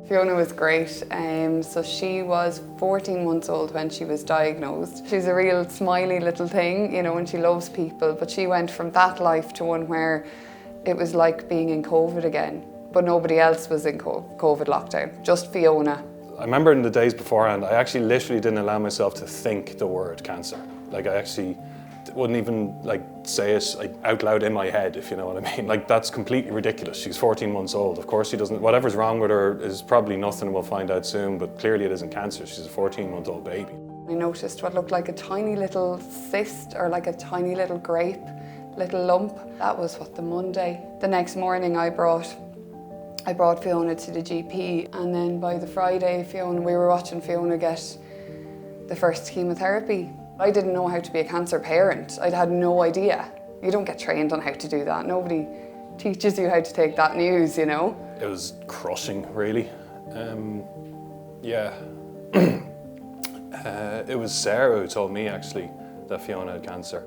Fiona was great. So she was 14 months old when she was diagnosed. She's a real smiley little thing, you know, and she loves people, but she went from that life to one where it was like being in COVID again, but nobody else was in COVID lockdown, just Fiona. I remember in the days beforehand, I actually literally didn't allow myself to think the word cancer. Like I actually wouldn't even say it out loud in my head, if you know what I mean. Like that's completely ridiculous. She's 14 months old. Of course she doesn't, whatever's wrong with her is probably nothing, we'll find out soon, but clearly it isn't cancer. She's a 14-month-old baby. I noticed what looked like a tiny little cyst or like a tiny little grape, little lump. That was what, the Monday. The next morning I brought Fiona to the GP, and then by the Friday we were watching Fiona get the first chemotherapy. I didn't know how to be a cancer parent. I'd had no idea. You don't get trained on how to do that. Nobody teaches you how to take that news, you know? It was crushing, really. Yeah. It was Sarah who told me actually that Fiona had cancer.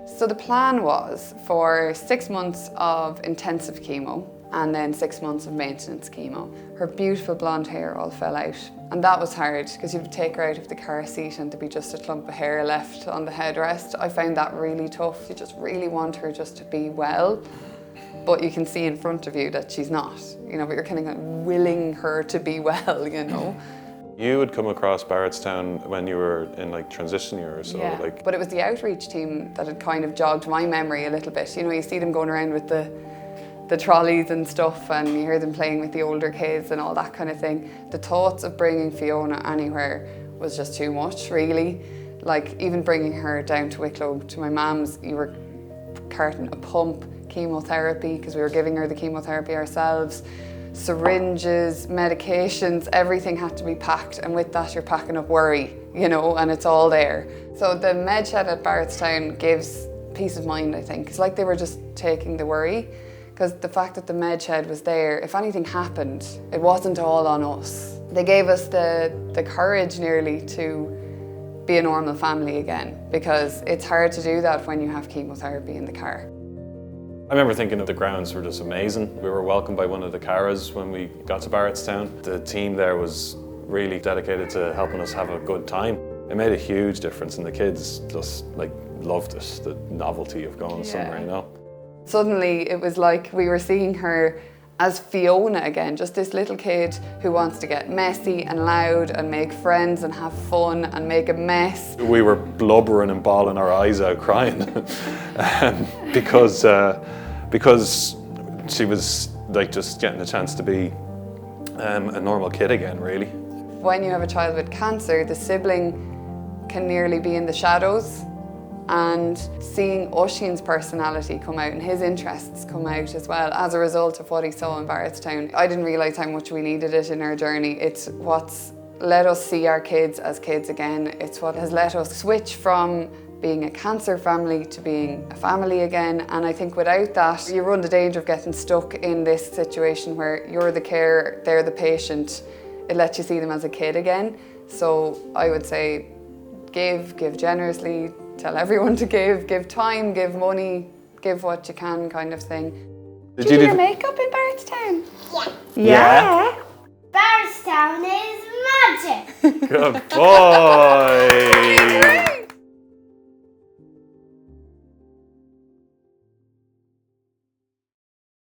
So the plan was for 6 months of intensive chemo and then 6 months of maintenance chemo. Her beautiful blonde hair all fell out, and that was hard because you would take her out of the car seat and there'd be just a clump of hair left on the headrest. I found that really tough. You just really want her just to be well, but you can see in front of you that she's not, you know, but you're kind of willing her to be well, you know. You had come across Barretstown when you were in transition year or so. Yeah, but it was the outreach team that had kind of jogged my memory a little bit. You know, you see them going around with the trolleys and stuff, and you hear them playing with the older kids and all that kind of thing. The thoughts of bringing Fiona anywhere was just too much, really. Like even bringing her down to Wicklow to my mum's, you were carting a pump, chemotherapy, because we were giving her the chemotherapy ourselves. Syringes, medications, everything had to be packed, and with that you're packing up worry, you know, and it's all there. So the med shed at Barretstown gives peace of mind, I think. It's like they were just taking the worry, because the fact that the med shed was there, if anything happened, it wasn't all on us. They gave us the courage nearly to be a normal family again, because it's hard to do that when you have chemotherapy in the car. I remember thinking that the grounds were just amazing. We were welcomed by one of the caras when we got to Barretstown. The team there was really dedicated to helping us have a good time. It made a huge difference, and the kids just loved it, the novelty of going somewhere, you know. Suddenly it was like we were seeing her as Fiona again, just this little kid who wants to get messy and loud and make friends and have fun and make a mess. We were blubbering and bawling our eyes out crying because she was just getting a chance to be a normal kid again, really. When you have a child with cancer, the sibling can nearly be in the shadows, and seeing Oisín's personality come out and his interests come out as well as a result of what he saw in Barretstown. I didn't realise how much we needed it in our journey. It's what's let us see our kids as kids again. It's what has let us switch from being a cancer family to being a family again, and I think without that you run the danger of getting stuck in this situation where you're the carer, they're the patient. It lets you see them as a kid again. So I would say give generously, tell everyone to give time, give money, give what you can, kind of thing. Did you do your makeup in Barretstown? Yeah. Barretstown is magic! Good boy!